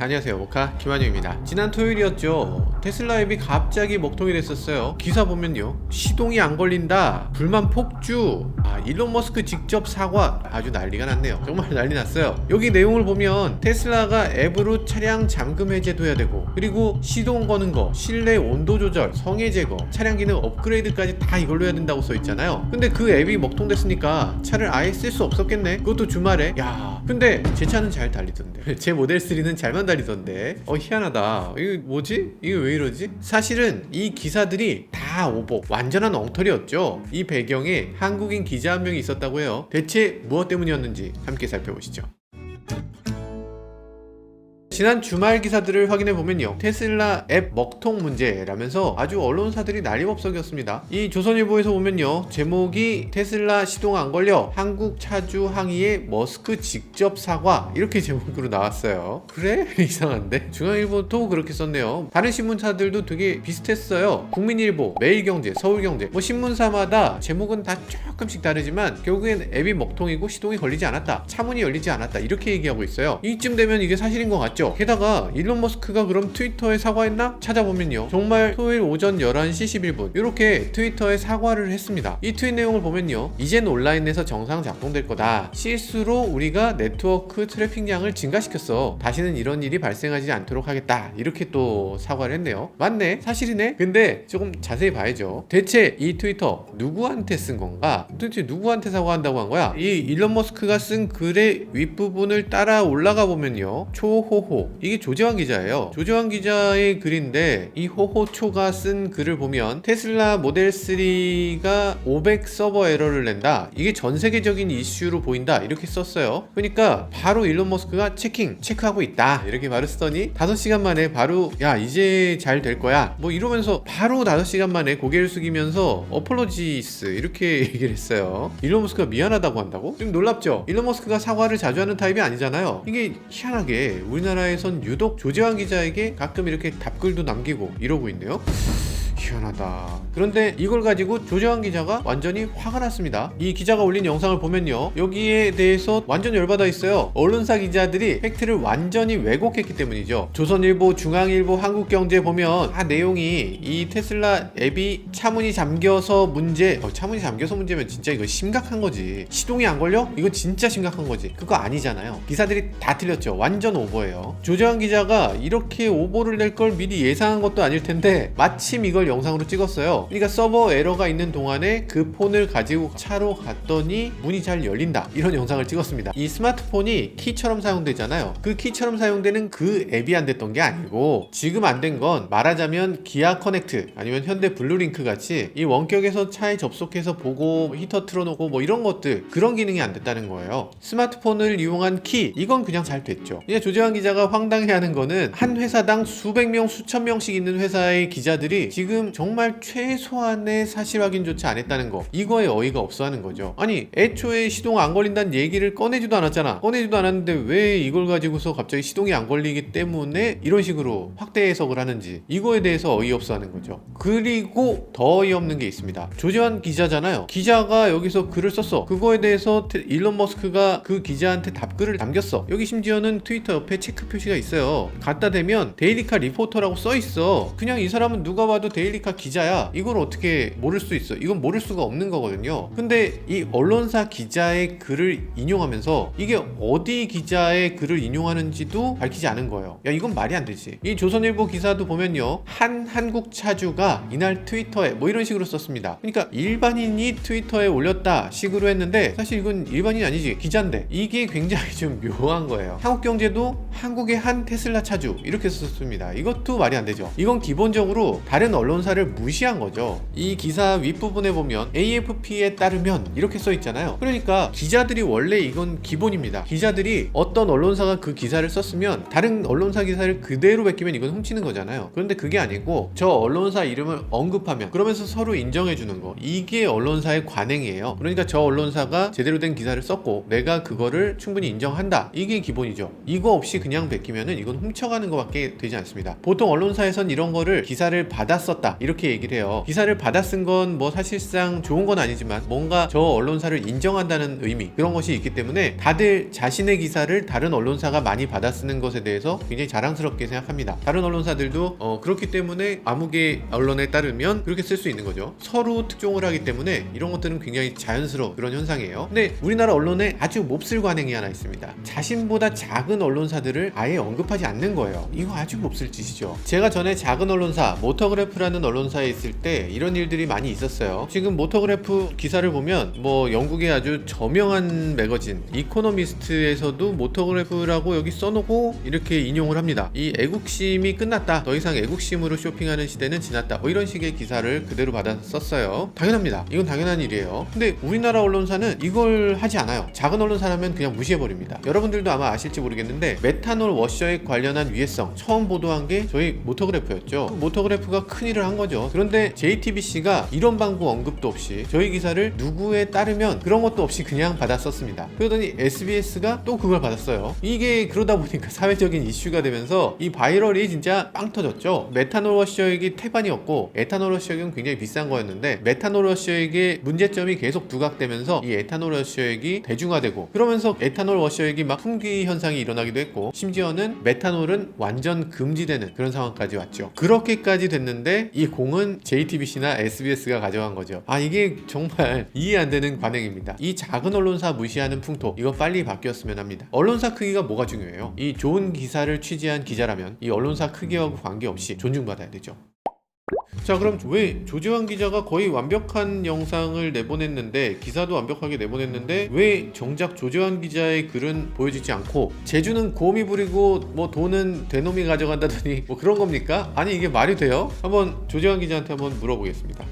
안녕하세요, 모카 김한영입니다. 지난 토요일이었죠. 테슬라 앱이 갑자기 먹통이 됐었어요. 기사 보면요, 시동이 안 걸린다, 불만 폭주, 일론 머스크 직접 사과, 아주 난리가 났네요. 정말 난리 났어요. 여기 내용을 보면 테슬라가 앱으로 차량 잠금 해제도 해야 되고, 그리고 시동 거는 거, 실내 온도 조절, 성해 제거, 차량 기능 업그레이드까지 다 이걸로 해야 된다고 써 있잖아요. 근데 그 앱이 먹통됐으니까 차를 아예 쓸 수 없었겠네. 그것도 주말에. 근데 제 차는 잘 달리던데. 제 모델 3는 잘만 달리던데. 희한하다. 이거 뭐지? 이게 왜 이러지? 사실은 이 기사들이 다 오보, 완전한 엉터리였죠. 이 배경에 한국인 기자 한 명이 있었다고 해요. 대체 무엇 때문이었는지 함께 살펴보시죠. 지난 주말 기사들을 확인해 보면요, 테슬라 앱 먹통 문제라면서 아주 언론사들이 난리법석이었습니다. 이 조선일보에서 보면요, 제목이 테슬라 시동 안 걸려 한국 차주 항의에 머스크 직접 사과, 이렇게 제목으로 나왔어요. 그래? 이상한데? 중앙일보도 그렇게 썼네요. 다른 신문사들도 되게 비슷했어요. 국민일보, 매일경제, 서울경제, 뭐 신문사마다 제목은 다 조금씩 다르지만 결국엔 앱이 먹통이고 시동이 걸리지 않았다, 차문이 열리지 않았다, 이렇게 얘기하고 있어요. 이쯤 되면 이게 사실인 것 같죠? 게다가 일론 머스크가 그럼 트위터에 사과했나? 찾아보면요, 정말 토요일 오전 11시 11분 이렇게 트위터에 사과를 했습니다. 이 트윗 내용을 보면요, 이젠 온라인에서 정상 작동될 거다, 실수로 우리가 네트워크 트래픽량을 증가시켰어, 다시는 이런 일이 발생하지 않도록 하겠다, 이렇게 또 사과를 했네요. 맞네, 사실이네. 근데 조금 자세히 봐야죠. 대체 이 트위터 누구한테 쓴 건가? 도대체 누구한테 사과한다고 한 거야? 이 일론 머스크가 쓴 글의 윗부분을 따라 올라가 보면요, 초호호, 이게 조재환 기자예요. 조재환 기자의 글인데, 이 호호초가 쓴 글을 보면 테슬라 모델 3가 500 서버 에러를 낸다, 이게 전 세계적인 이슈로 보인다, 이렇게 썼어요. 그러니까 바로 일론 머스크가 체크하고 있다, 이렇게 바로 쓰더니 5시간 만에 바로 야 이제 잘 될 거야 뭐 이러면서 바로 5시간 만에 고개를 숙이면서 어폴로지스 이렇게 얘기를 했어요. 일론 머스크가 미안하다고 한다고? 좀 놀랍죠? 일론 머스크가 사과를 자주 하는 타입이 아니잖아요. 이게 희한하게 우리나라에선 유독 조재환 기자에게 가끔 이렇게 답글도 남기고 이러고 있네요. 희한하다. 그런데 이걸 가지고 조재환 기자가 완전히 화가 났습니다. 이 기자가 올린 영상을 보면요, 여기에 대해서 완전 열받아 있어요. 언론사 기자들이 팩트를 완전히 왜곡했기 때문이죠. 조선일보, 중앙일보, 한국경제 보면 내용이 이 테슬라 앱이 차문이 잠겨서 문제, 차문이 잠겨서 문제면 진짜 이거 심각한 거지. 시동이 안 걸려? 이거 진짜 심각한 거지. 그거 아니잖아요. 기사들이 다 틀렸죠. 완전 오버예요. 조재환 기자가 이렇게 오버를 낼 걸 미리 예상한 것도 아닐 텐데 마침 이걸 영상으로 찍었어요. 그러니까 서버 에러가 있는 동안에 그 폰을 가지고 차로 갔더니 문이 잘 열린다, 이런 영상을 찍었습니다. 이 스마트폰이 키처럼 사용되잖아요. 그 키처럼 사용되는 그 앱이 안 됐던 게 아니고, 지금 안 된 건 말하자면 기아 커넥트 아니면 현대 블루링크 같이 이 원격에서 차에 접속해서 보고 히터 틀어놓고 뭐 이런 것들, 그런 기능이 안 됐다는 거예요. 스마트폰을 이용한 키, 이건 그냥 잘 됐죠. 그냥 조재환 기자가 황당해하는 거는 한 회사당 수백 명 수천 명씩 있는 회사의 기자들이 지금 정말 최소한의 사실 확인조차 안 했다는 거, 이거에 어이가 없어 하는 거죠. 아니, 애초에 시동 안 걸린다는 얘기를 꺼내지도 않았잖아. 꺼내지도 않았는데 왜 이걸 가지고서 갑자기 시동이 안 걸리기 때문에 이런 식으로 확대 해석을 하는지, 이거에 대해서 어이없어 하는 거죠. 그리고 더 어이없는 게 있습니다. 조재환 기자잖아요. 기자가 여기서 글을 썼어. 그거에 대해서 일론 머스크가 그 기자한테 답글을 남겼어. 여기 심지어는 트위터 옆에 체크 표시가 있어요. 갖다 대면 데일리카 리포터라고 써 있어. 그냥 이 사람은 누가 봐도 데일리카 기자야. 이걸 어떻게 모를 수 있어? 이건 모를 수가 없는 거거든요. 근데 이 언론사 기자의 글을 인용하면서 이게 어디 기자의 글을 인용하는지도 밝히지 않은 거예요. 야, 이건 말이 안 되지. 이 조선일보 기사도 보면요, 한 한국 차주가 이날 트위터에 뭐 이런 식으로 썼습니다. 그러니까 일반인이 트위터에 올렸다 식으로 했는데 사실 이건 일반인이 아니지, 기자인데. 이게 굉장히 좀 묘한 거예요. 한국경제도 한국의 한 테슬라 차주 이렇게 썼습니다. 이것도 말이 안 되죠. 이건 기본적으로 다른 언론사를 무시한 거죠. 이 기사 윗부분에 보면 AFP에 따르면 이렇게 써 있잖아요. 그러니까 기자들이 원래 이건 기본입니다. 기자들이 어떤 언론사가 그 기사를 썼으면 다른 언론사 기사를 그대로 베끼면 이건 훔치는 거잖아요. 그런데 그게 아니고 저 언론사 이름을 언급하면 그러면서 서로 인정해 주는 거, 이게 언론사의 관행이에요. 그러니까 저 언론사가 제대로 된 기사를 썼고 내가 그거를 충분히 인정한다, 이게 기본이죠. 이거 없이 그냥 베끼면은 이건 훔쳐가는 것밖에 되지 않습니다. 보통 언론사에선 이런 거를 기사를 받았었다, 이렇게 얘기를 해요. 기사를 받아 쓴 건 뭐 사실상 좋은 건 아니지만 뭔가 저 언론사를 인정한다는 의미, 그런 것이 있기 때문에 다들 자신의 기사를 다른 언론사가 많이 받아 쓰는 것에 대해서 굉장히 자랑스럽게 생각합니다. 다른 언론사들도 그렇기 때문에 아무개 언론에 따르면 그렇게 쓸 수 있는 거죠. 서로 특종을 하기 때문에 이런 것들은 굉장히 자연스러운 그런 현상이에요. 근데 우리나라 언론에 아주 몹쓸 관행이 하나 있습니다. 자신보다 작은 언론사들을 아예 언급하지 않는 거예요. 이거 아주 몹쓸 짓이죠. 제가 전에 작은 언론사 모터그래프라는 언론사에 있을 때 이런 일들이 많이 있었어요. 지금 모터그래프 기사를 보면 뭐 영국의 아주 저명한 매거진 이코노미스트에서도 모터그래프라고 여기 써놓고 이렇게 인용을 합니다. 이 애국심이 끝났다, 더 이상 애국심으로 쇼핑하는 시대는 지났다, 뭐 이런 식의 기사를 그대로 받아서 썼어요. 당연합니다. 이건 당연한 일이에요. 근데 우리나라 언론사는 이걸 하지 않아요. 작은 언론사라면 그냥 무시해버립니다. 여러분들도 아마 아실지 모르겠는데 메탄올 워셔액 관련한 위해성 처음 보도한 게 저희 모터그래프였죠. 모터그래프가 큰일을 한 거죠. 그런데 JTBC가 이런 방구 언급도 없이 저희 기사를 누구에 따르면 그런 것도 없이 그냥 받아 썼습니다. 그러더니 SBS가 또 그걸 받았어요. 이게 그러다 보니까 사회적인 이슈가 되면서 이 바이럴이 진짜 빵 터졌죠. 메탄올 워셔액이 태반이었고 에탄올 워셔액은 굉장히 비싼 거였는데 메탄올 워셔액의 문제점이 계속 부각되면서 이 에탄올 워셔액이 대중화되고, 그러면서 에탄올 워셔액이 막 품귀 현상이 일어나기도 했고, 심지어는 메탄올은 완전 금지되는 그런 상황까지 왔죠. 그렇게까지 됐는데 이 공은 JTBC나 SBS가 가져간 거죠. 이게 정말 이해 안 되는 관행입니다. 이 작은 언론사 무시하는 풍토, 이거 빨리 바뀌었으면 합니다. 언론사 크기가 뭐가 중요해요? 이 좋은 기사를 취재한 기자라면 이 언론사 크기와 관계없이 존중받아야 되죠. 자, 그럼 왜 조지환 기자가 거의 완벽한 영상을 내보냈는데, 기사도 완벽하게 내보냈는데 왜 정작 조지환 기자의 글은 보여지지 않고 제주는 곰이 부리고 뭐 돈은 되놈이 가져간다더니 뭐 그런 겁니까? 아니, 이게 말이 돼요? 한번 조지환 기자한테 한번 물어보겠습니다.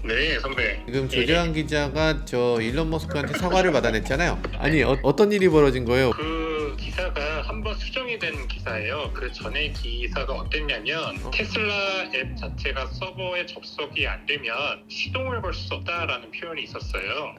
네, 선배. 지금 조지환 기자가 저 일론 머스크한테 사과를 받아냈잖아요. 아니, 어떤 일이 벌어진 거예요? 그 기사가 한번 수정이 된 기사예요. 그 전에 기사가 어땠냐면 테슬라 앱 자체가 서버에 접속이 안 되면 시동을 걸 수 없다라는 표현이 있었어요.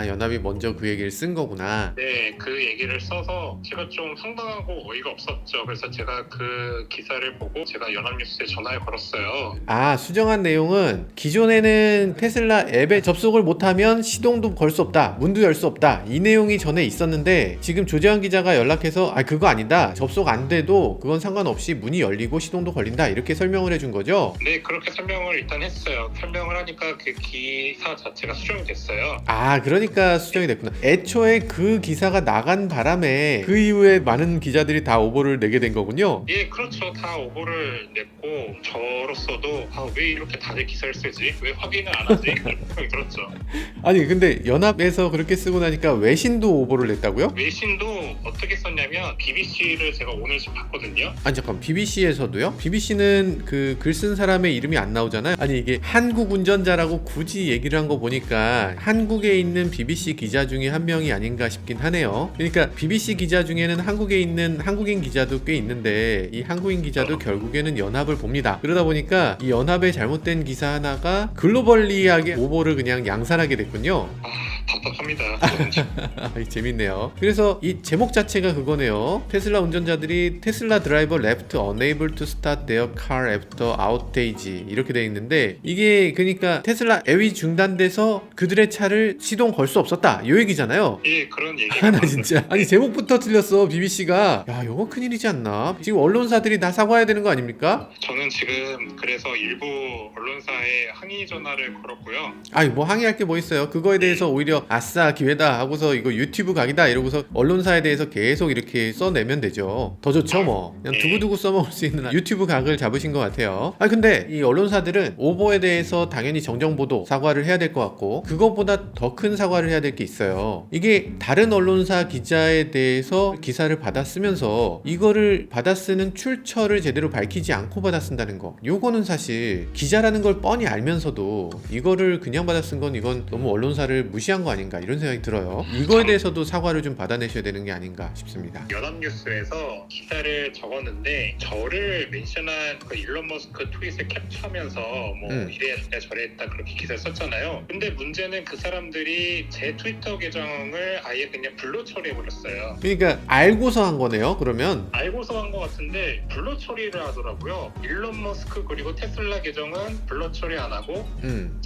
연합이 먼저 그 얘기를 쓴 거구나. 네, 그 얘기를 써서 제가 좀 황당하고 어이가 없었죠. 그래서 제가 그 기사를 보고 제가 연합뉴스에 전화를 걸었어요. 수정한 내용은 기존에는 테슬라 앱에 접속을 못하면 시동도 걸 수 없다, 문도 열 수 없다, 이 내용이 전에 있었는데 지금 조재환 기자가 연락해서 그거 아니다, 접속 안 돼도 그건 상관없이 문이 열리고 시동도 걸린다, 이렇게 설명을 해준 거죠? 네, 그렇게 설명을 일단 했어요. 설명을 하니까 그 기사 자체가 수정이 됐어요. 그러니까 수정이 됐구나. 애초에 그 기사가 나간 바람에 그 이후에 많은 기자들이 다 오보를 내게 된 거군요. 예, 그렇죠. 다 오보를 냈고 저로서도 왜 이렇게 다들 기사를 쓰지? 왜 확인을 안 하지? 그런 생각이 들었죠. 아니, 근데 연합에서 그렇게 쓰고 나니까 외신도 오보를 냈다고요? 외신도 어떻게 썼냐면 BBC를 제가 오늘 지금 봤거든요. 잠깐, BBC에서도요? BBC는 그 글 쓴 사람의 이름이 안 나오잖아요. 아니, 이게 한국운전자라고 굳이 얘기를 한 거 보니까 한국에 있는 BBC 기자 중에 한 명이 아닌가 싶긴 하네요. 그러니까 BBC 기자 중에는 한국에 있는 한국인 기자도 꽤 있는데 이 한국인 기자도 결국에는 연합을 봅니다. 그러다 보니까 이 연합의 잘못된 기사 하나가 글로벌리하게 오보를 그냥 양산하게 됐군요. 답답합니다. 재밌네요. 그래서 이 제목 자체가 그거네요. 테슬라 운전자들이 테슬라 드라이버 left unable to start their car after outage, 이렇게 돼 있는데 이게 그러니까 테슬라 앱이 중단돼서 그들의 차를 시동 걸 수 없었다, 이 얘기잖아요. 예, 그런 얘기가 나 진짜 제목부터 틀렸어. BBC가 이거 큰일이지 않나? 지금 언론사들이 다 사과해야 되는 거 아닙니까? 저는 지금 그래서 일부 언론사에 항의 전화를 걸었고요. 뭐 항의할 게 뭐 있어요. 그거에 대해서 오히려 아싸 기회다 하고서 이거 유튜브 각이다 이러고서 언론사에 대해서 계속 이렇게 써내면 되죠. 더 좋죠 뭐. 그냥 두고두고 써먹을 수 있는 유튜브 각을 잡으신 것 같아요. 근데 이 언론사들은 오보에 대해서 당연히 정정보도 사과를 해야 될 것 같고, 그거보다 더 큰 사과를 해야 될 게 있어요. 이게 다른 언론사 기자에 대해서 기사를 받아 쓰면서 이거를 받아 쓰는 출처를 제대로 밝히지 않고 받아 쓴다는 거, 요거는 사실 기자라는 걸 뻔히 알면서도 이거를 그냥 받아 쓴 건 이건 너무 언론사를 무시한 거 아닌가 아닌가 이런 생각이 들어요. 이거에 대해서도 사과를 좀 받아내셔야 되는 게 아닌가 싶습니다. 연합뉴스에서 기사를 적었는데 저를 멘션한 그 일론 머스크 트윗을 캡처하면서 뭐 이래했다 저래했다 그렇게 기사를 썼잖아요. 근데 문제는 그 사람들이 제 트위터 계정을 아예 그냥 블루 처리해버렸어요. 그러니까 알고서 한 거네요. 그러면 알고서 한 것 같은데 블루 처리를 하더라고요. 일론 머스크 그리고 테슬라 계정은 블루 처리 안 하고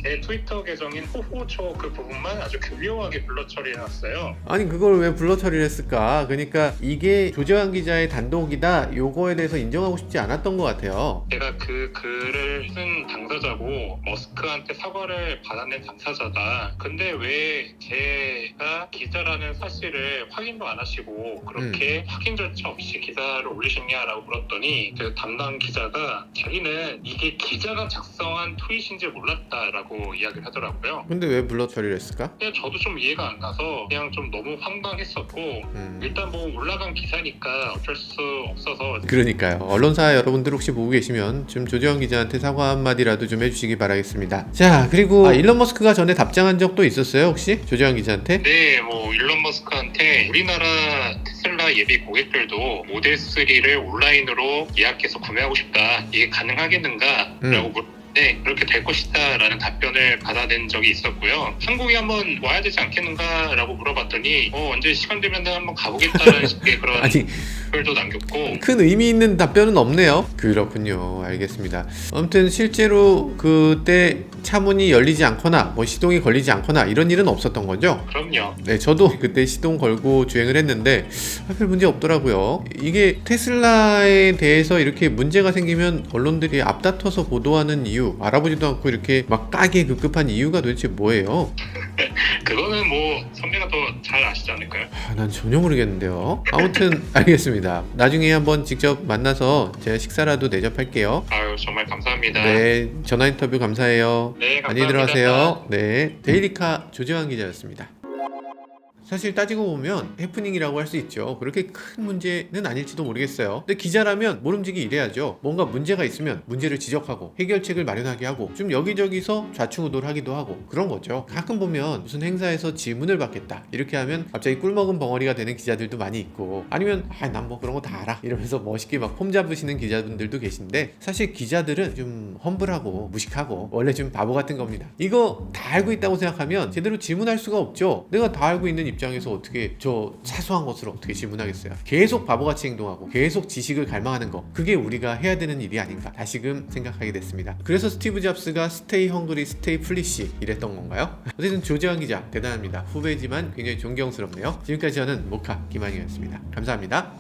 제 트위터 계정인 호호초 그 부분만 아주 교묘하게 블루 처리해놨어요. 아니 그걸 왜 블러 처리를 했을까? 그러니까 이게 조재환 기자의 단독이다 요거에 대해서 인정하고 싶지 않았던 것 같아요. 제가 그 글을 쓴 당사자고 머스크한테 사과를 받아낸 당사자다. 근데 왜 제가 기자라는 사실을 확인도 안 하시고 그렇게 확인조차 없이 기사를 올리셨냐라고 물었더니 그 담당 기자가 자기는 이게 기자가 작성한 트윗인지 몰랐다라고 이야기를 하더라고요. 근데 왜 블러 처리를 했을까? 그냥 저도 좀 이해가 안 가서 그냥 좀 너무 황당했었고 일단 뭐 올라간 기사니까 어쩔 수 없어서. 그러니까요. 언론사 여러분들 혹시 보고 계시면 좀 조재환 기자한테 사과 한마디라도 좀 해주시기 바라겠습니다. 자, 그리고 일론 머스크가 전에 답장한 적도 있었어요 혹시? 조재환 기자한테? 네, 뭐 일론 머스크한테 우리나라 테슬라 예비 고객들도 모델 3를 온라인으로 예약해서 구매하고 싶다. 이게 가능하겠는가? 라고 물었는데 그렇게 될 것이다 라는 답변을 받아낸 적이 있었고요. 한국에 한번 와야 되지 않겠는가? 라고 물어봤더니 언제 시간 되면 한번 가보겠다는 식의 그런 아니 글도 남겼고 큰 의미 있는 답변은 없네요. 그렇군요. 알겠습니다. 아무튼 실제로 그때 차문이 열리지 않거나 뭐 시동이 걸리지 않거나 이런 일은 없었던 거죠? 그럼요. 네, 저도 그때 시동 걸고 주행을 했는데 별 문제 없더라고요. 이게 테슬라에 대해서 이렇게 문제가 생기면 언론들이 앞다퉈서 보도하는 이유, 알아보지도 않고 이렇게 막 까기에 급급한 이유가 도대체 뭐예요? 그거는 뭐 선배가 더 잘 아시지 않을까요? 난 전혀 모르겠는데요. 아무튼 알겠습니다. 나중에 한번 직접 만나서 제가 식사라도 대접할게요. 아유 정말 감사합니다. 네, 전화 인터뷰 감사해요. 네, 감사합니다. 안녕히 들어가세요. 네, 데일리카 조재환 기자였습니다. 사실 따지고 보면 해프닝이라고 할 수 있죠. 그렇게 큰 문제는 아닐지도 모르겠어요. 근데 기자라면 모름지기 이래야죠. 뭔가 문제가 있으면 문제를 지적하고 해결책을 마련하게 하고 좀 여기저기서 좌충우돌 하기도 하고 그런 거죠. 가끔 보면 무슨 행사에서 질문을 받겠다 이렇게 하면 갑자기 꿀먹은 벙어리가 되는 기자들도 많이 있고 아니면 난 뭐 그런 거 다 알아 이러면서 멋있게 막 폼 잡으시는 기자분들도 계신데 사실 기자들은 좀 험블하고 무식하고 원래 좀 바보 같은 겁니다. 이거 다 알고 있다고 생각하면 제대로 질문할 수가 없죠. 내가 다 알고 있는 입장에서 어떻게 저 사소한 것을 어떻게 질문하겠어요. 계속 바보같이 행동하고 계속 지식을 갈망하는 거 그게 우리가 해야 되는 일이 아닌가 다시금 생각하게 됐습니다. 그래서 스티브 잡스가 스테이 헝그리 스테이 플리시 이랬던 건가요? 어쨌든 조재환 기자 대단합니다. 후배지만 굉장히 존경스럽네요. 지금까지 저는 모카 김한이었습니다. 감사합니다.